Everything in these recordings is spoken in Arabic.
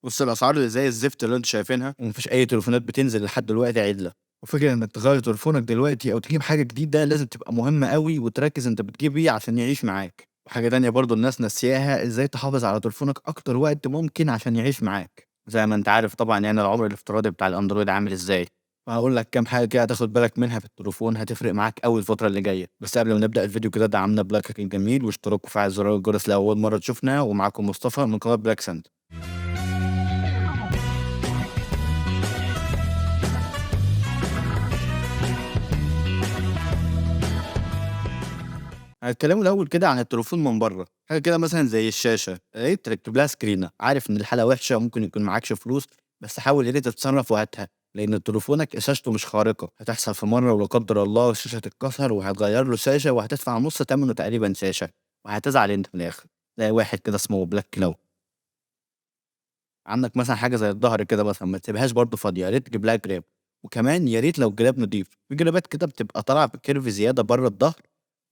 بُص، الأسعار اللي زي الزفت اللي أنتم شايفينها وما فيش أي تليفونات بتنزل لحد دلوقتي عِدلة، وفكرة إنك تغيّر تليفونك دلوقتي أو تجيب حاجة جديدة لازم تبقى مهمة أوي وتركّز أنت بتجيب إيه عشان يعيش معاك، وحاجة تانية برضه الناس ناسياها إزاي تحافظ على تليفونك أكتر وقت ممكن عشان يعيش معاك، زي ما أنت عارف طبعًا يعني العمر الافتراضي بتاع الأندرويد عامل إزاي، وهاقول لك كام حاجة كده تاخد بالك منها في التليفون هتفرق معاك أوي الفترة اللي جاية، بس قبل ما نبدأ الفيديو كده دعمنا بلايكك الجميل واشتراك وفعل زرار الجرس لأول مرة تشوفنا، ومعاكم مصطفى من قناة بلاك سنت. هنتكلموا الأول كده عن التليفون من برّه، حاجة كده مثلًا زي الشاشة، يا ريت تركب لها screener، عارف إن الحالة وحشة وممكن يكون معاكش فلوس، بس حاول يا ريت تتصرّف وهاتها، لإن تليفونك شاشته مش خارقة، هتحصل في مرّة ولا قدّر الله الشاشة تتكسر وهتغيّر له شاشة وهتدفع نُص تمنه تقريبًا شاشة، وهتزعل أنت في الآخر. زي واحد كده اسمه black cloud. عندك مثلًا حاجة زي الضهر كده مثلًا ما تسيبهاش برضه فاضية، يا ريت تجيب لها جراب، وكمان يا ريت لو الجراب نضيف، في جرابات كده بتبقى طالعة بcurve زيادة برّه الضهر،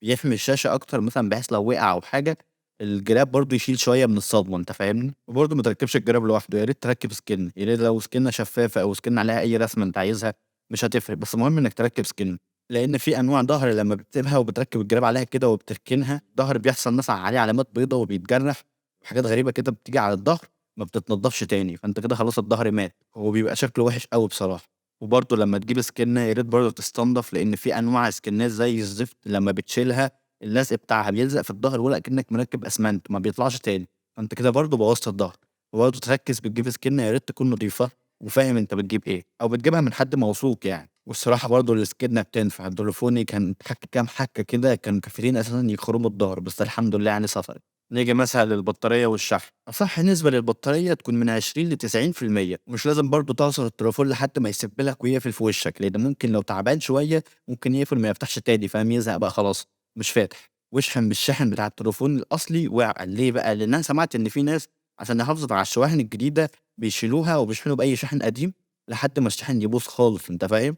بيحمي الشاشة أكتر مثلًا بحيث لو وقع أو حاجة، الجراب برضه يشيل شوية من الصدمة أنت فاهمني؟ وبرضه ما تركبش الجراب لوحده، يا ريت تركب سكِن، يا ريت لو سكِنة شفافة أو سكِنة عليها أي رسمة أنت عايزها مش هتفرق، بس المهم إنك تركب سكِن، لإن في أنواع ضهر لمّا بتسيبها وبتركب الجراب عليها كده وبتركنها، الضهر بيحصل مثلًا عليه علامات بيضا وبيتجرح، وحاجات غريبة كده بتيجي على الضهر ما بتتنضّفش تاني، فأنت كده خلاص الضهر مات، هو بيبقى شكله وِحِش أوي بصراحة. وبرضه لمّا تجيب سكِنة يا ريت برضه تستنضف، لإن في أنواع سكِنات زي الزفت لمّا بتشيلها اللزق بتاعها بيلزق في الضهر ولا أكنّك مركّب أسمنت ما بيطلعش تاني، فأنت كده برضه بوّظت الضهر. وبرضه تركّز بتجيب سكِنة يا ريت تكون نضيفة وفاهم أنت بتجيب إيه، أو بتجيبها من حد موثوق يعني. والصراحة برضه السكِنة بتنفع، تليفوني كان اتحك كام حَكّة كده كانوا كافيين أساسًا يخرموا الضهر، بس الحمد لله يعني صفرت. نيجي مثلًا للبطارية والشحن، أصح نسبة للبطارية تكون من 20 ل90%، ومش لازم برضه تعصر التليفون لحد ما يسِب لك ويقفل في وشّك، لإن ممكن لو تعبان شوية ممكن يقفل ما يفتحش تاني فاهم، يزهق بقى خلاص مش فاتح، واشحن بالشاحن بتاع التليفون الأصلي واعقل، ليه بقى؟ لإن أنا سمعت إن في ناس عشان يحافظوا على الشواحن الجديدة بيشيلوها وبيشحنوا بأي شاحن قديم لحد ما الشاحن يبوظ خالص أنت فاهم؟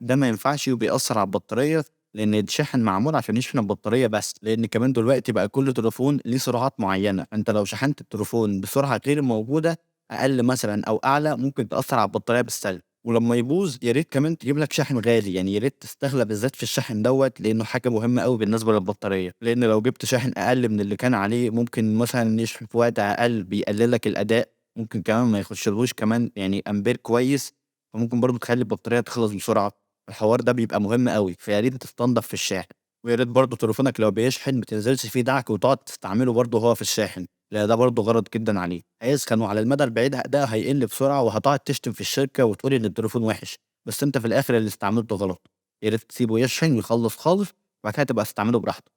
ده ما ينفعش وبيأثّر على البطارية لإن الشاحن معمول عشان يشحن البطارية بس، لإن كمان دلوقتي بقى كل تليفون ليه سرعات معيّنة، فأنت لو شحنت التليفون بسرعة غير الموجودة أقل مثلًا أو أعلى ممكن تأثّر على البطارية بالسلب، ولمّا يبوظ يا ريت كمان تجيب لك شاحن غالي، يعني يا ريت تستغلى بالذات في الشاحن دوّة لإنه حاجة مهمة أوي بالنسبة للبطارية، لإن لو جبت شاحن أقل من اللي كان عليه ممكن مثلًا يشحن في وقت أقل بيقلل لك الأداء، ممكن كمان ما يخشلهوش كمان يعني أمبير كويس، فممكن برضه تخلّي البطارية تخلص بسرعة. الحوار ده بيبقى مهم أوي، فيا ريت تستنضف في الشاحن، ويا ريت برضه تليفونك لو بيشحن ما تنزلش فيه دعك وتقعد تستعمله برضه وهو في الشاحن، لأن ده برضه غلط جدًا عليه، هيسخن وعلى المدى البعيد أداؤه هيقل بسرعة وهتقعد تشتم في الشركة وتقول إن التليفون وِحِش، بس أنت في الآخر اللي استعملته غلط، يا ريت تسيبه يشحن ويخلص خالص وبعد كده تبقى تستعمله براحتك.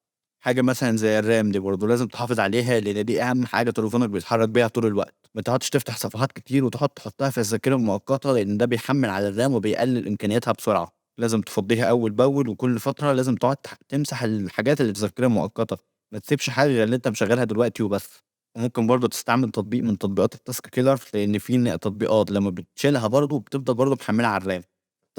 حاجة مثلًا زي الرام دي برضه لازم تحافظ عليها لأن دي أهم حاجة تليفونك بيتحرك بيها طول الوقت، ما تقعدش تفتح صفحات كتير وتقعد تحطها في الذاكرة المؤقتة لأن ده بيحمّل على الرام وبيقلل إمكانياتها بسرعة. لازم تفضّيها أول بأول، وكل فترة لازم تقعد تمسح الحاجات اللي في الذاكرة المؤقتة، ما تسيبش حاجة غير اللي أنت مشغّلها دلوقتي وبس. وممكن برضه تستعمل تطبيق من تطبيقات الtask killer لإن في تطبيقات لمّا بتشيلها برضه بتفضل برضه محمّلها على الرام.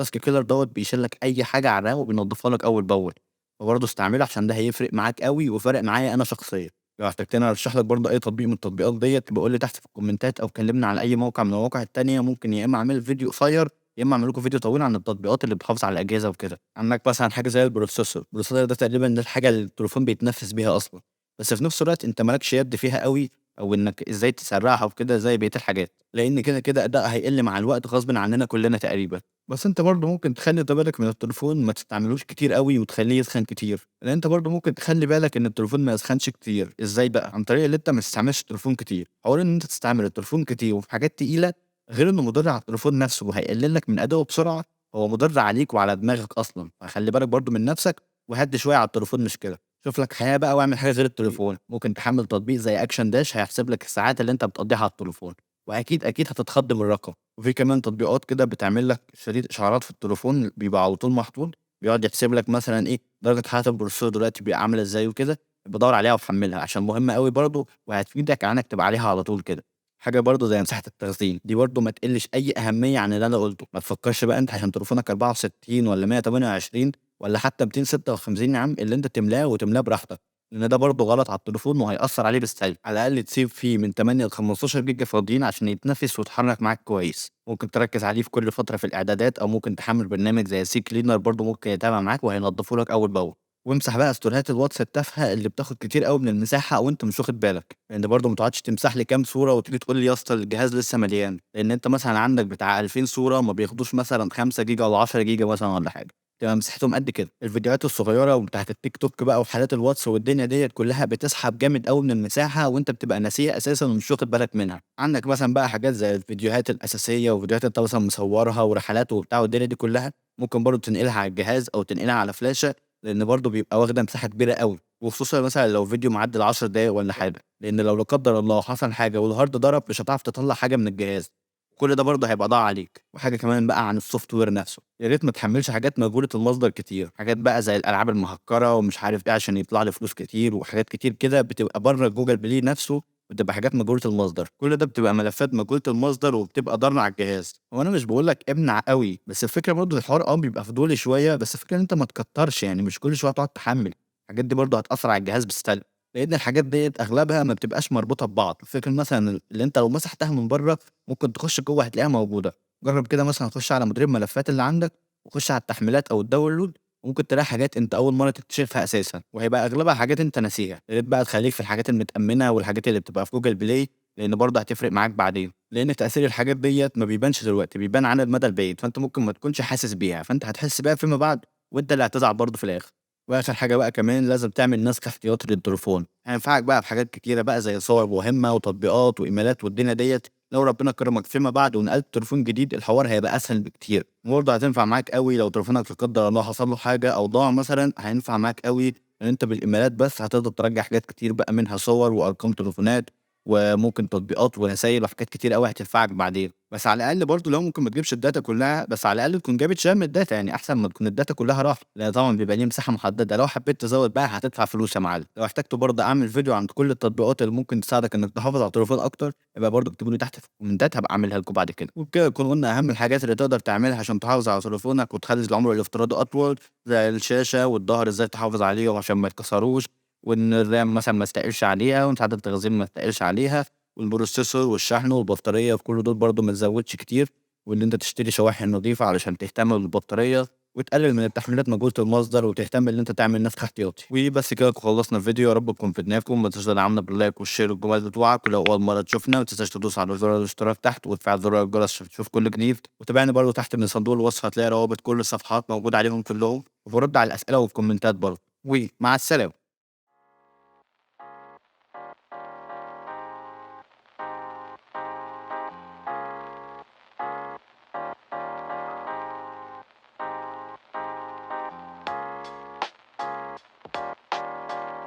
الtask killer دوّة بيشيل لك أي حاجة على الرام وبينضّفها لك أول بأول، فبرضه استعمله عشان ده هيفرق معاك أوي وفارق معايا أنا شخصيًا. لو احتجتني أرشّح لك برضه أي تطبيق من التطبيقات ديّة ابقى قُل لي تحت في الكومنتات أو كلمني على أي موقع من المواقع التانية، ممكن يا إما أعمل لك فيديو قصير يا إما أعمل لكم فيديو طويل عن التطبيقات اللي بتحافظ على الأجهزة وكده. عندك مثلًا حاجة زي البروسيسور ده تقريبًا ده الحاجة اللي التليفون بيتنفّس بيها أصلًا، بس في نفس الوقت أنت ما لكش يد فيها أوي أو إنك إزاي تسرّعها وكده زي بقية الحاجات، لإن كده أدائها هيقل مع الوقت غصبٍ عننا كلنا تقريبًا. بس أنت برضه ممكن تخلّي بالك من التليفون ما تستعملوش كتير أوي وتخلّيه يسخن كتير، لإن أنت برضه ممكن تخلّي بالك إن التليفون ما يسخنش كتير، إزاي بقى؟ عن طريق اللي أنت ما تستعملش التليفون كتير، حوار إن أنت تستعمل التليفون كتير وفي حاجات تقيلة غير إنه مُضِر على التليفون نفسه وهيقلل لك من أدائه بسرعة، هو مُضِر عليك وعلى دماغك أصلًا، فخلّي بالك برضه من نفسك وهدّي شوية على التليفون مش كده. شوف لك حياة بقى واعمل حاجة غير التليفون، ممكن تحمّل تطبيق زي أكشن داش هيحسب لك الساعات اللي أنت بتقضّيها على التليفون، وأكيد هتتخض من الرقم. وفي كمان تطبيقات كده بتعمل لك شريط إشعارات في التليفون بيبقى على طول محطوط، بيقعد يحسب لك مثلًا إيه، درجة حرارة البروسيسور دلوقتي عاملة إزاي وكده، ابقى دَوّر عليها وحمّلها عشان مهمة أوي برضه وهتفيدك عن إنك تبقى عليها على طول كده. حاجة برضه زي مساحة التخزين، دي برضه ما تقلّش أي أهمية عن اللي أنا قُلته، ما تفكّرش بقى أنت عشان تليفونك 64 والّا 128 والّا حتى 256 يا عم اللي أنت تملاه وتملاه براحتك، لان ده برضه غلط على التليفون وهيأثر عليه بالسلب. على الاقل تسيب فيه من 8 ل 15 جيجا فاضيين عشان يتنفس ويتحرك معاك كويس. ممكن تركز عليه في كل فتره في الاعدادات، او ممكن تحمل برنامج زي سي كلينر برضه ممكن يتابع معاك وهينضفه لك اول باول. وامسح بقى ستوريهات الواتس التافهه اللي بتاخد كتير قوي من المساحه وانت مش واخد بالك، لان برضه ما تقعدش تمسح لي كام صوره وتيجي تقول لي يا اسطى الجهاز لسه مليان، لان انت مثلا عندك بتاع 2000 صوره ما بياخدوش مثلا 5 جيجا ولا 10 جيجا مثلا ولا حاجه، تبقى مساحتهم قد كده. الفيديوهات الصغيره وبتاعه التيك توك بقى وحالات الواتس والدنيا ديت كلها بتسحب جامد قوي من المساحه وانت بتبقى ناسيها اساسا ومش واخد بالك منها. عندك مثلا بقى حاجات زي الفيديوهات الاساسيه وفيديوهات انت مثلا مصورها ورحلات وبتاع والدنيا دي كلها، ممكن برضه تنقلها على الجهاز او تنقلها على فلاشه، لان برضه بيبقى واخده مساحه كبيره قوي، وخصوصا مثلا لو فيديو معدي ال10 دقايق ولا حاجه، لان لو لا قدر الله حصل حاجه والهارد ضرب مش هتعرف تطلع حاجه من الجهاز. كل ده برضه هيبقى ضاع عليك. وحاجه كمان بقى عن السوفت وير نفسه، يا ريت ما تحملش حاجات مجهوله المصدر كتير، حاجات بقى زي الالعاب المهكره ومش عارف ايه عشان يطلع لي فلوس كتير، وحاجات كتير كده بتبقى بره جوجل بلاي نفسه، بتبقى حاجات مجهوله المصدر. كل ده بتبقى ملفات مجهوله المصدر وبتبقى ضارة على الجهاز. وانا مش بقول لك امنع قوي، بس الفكره برضه الحوار بيبقى فضولي شويه، بس الفكره ان انت ما تكترش، يعني مش كل شويه تقعد تحمل الحاجات دي، برضه هتاثر على الجهاز بالسلب، لان الحاجات ديّة أغلبها ما بتبقاش مربوطة ببعض. الفكرة مثلًا اللي أنت لو مسحتها من برّه ممكن تخش جوّه هتلاقيها موجودة. جرّب كده مثلًا خُش على مدير الملفات اللي عندك، وخُش على التحميلات أو الdownload، وممكن تلاقي حاجات أنت أول مرّة تكتشفها أساسًا، وهيبقى أغلبها حاجات أنت ناسيها. يا ريت بقى تخلّيك في الحاجات المتأمنة والحاجات اللي بتبقى في Google Play، لإن برضه هتفرق معاك بعدين، لإن تأثير الحاجات ديّة ما بيبانش دلوقتي، بيبان على المدى البعيد، فأنت ممكن ما تكونش حاسس بيها، فأنت هتحس بيها فيما بعد، وأنت اللي هتزعل برضه في الآخر. وآخر حاجة بقى كمان لازم تعمل نسخ احتياطي للتليفون، هينفعك بقى في حاجات كتيرة بقى زي صور مهمة وتطبيقات وإيميلات والدنيا ديّة. لو ربنا كرمك فيما بعد ونقلت تليفون جديد الحوار هيبقى أسهل بكتير، وبرضه هتنفع معاك أوي لو تليفونك لا قدر الله حصل له حاجة أو ضاع مثلًا، هينفع معاك أوي، لإن أنت بالإيميلات بس هتقدر ترجّع حاجات كتير بقى منها صور وأرقام تليفونات، وممكن تطبيقات ورسايل وحاجات كتير أوي هتنفعك بعدين. بس على الأقل برضه لو ممكن ما تجيبش الداتا كلها، بس على الأقل تكون جابت شوية من الداتا، يعني أحسن ما تكون الداتا كلها راحت، لأن طبعًا بيبقى ليه مساحة محددة. لو حبيت تزوّد بقى هتدفع فلوس يا معلم. لو احتجت برضه أعمل فيديو عن كل التطبيقات اللي ممكن تساعدك إنك تحافظ على التليفون أكتر، يبقى برضه اكتبوا لي تحت في الكومنتات هابقى أعملها لكم بعد كده. وبكده نكون قلنا أهم الحاجات اللي تقدر تعملها عشان تحافظ على تليفونك وتخلّي العمر الافتراضي أطول، زي الشاشة والضهر إزاي تحافظ عليهم عشان ما يتكسروش، وإن الرام مثلًا ما تتقلش عليها، ومساحة التخزين ما تتقلش عليها، والبروسيسور والشحن والبطارية وكل دول برضه ما تزوّدش كتير، وإن أنت تشتري شواحن نضيفة علشان تهتم بالبطارية، وتقلل من التحميلات مجهولة المصدر، وتهتم إن أنت تعمل نسخ احتياطي. وبس كده نكون خلصنا الفيديو، يا رب نكون فدناكم. ما تنساش تدعمنا باللايك والشير والجمال بتوعك، ولو أول مرة تشوفنا ما تنساش تدوس على زر الاشتراك تحت وتفعل زر الجرس عشان تشوف كل جديد، وتابعني برضه تحت من صندوق الوصف هتلاقي روابط كل الصفحات موجودة عليهم كلهم، وبارُد على الأسئلة والكومنتات برضه. ومع السلامة.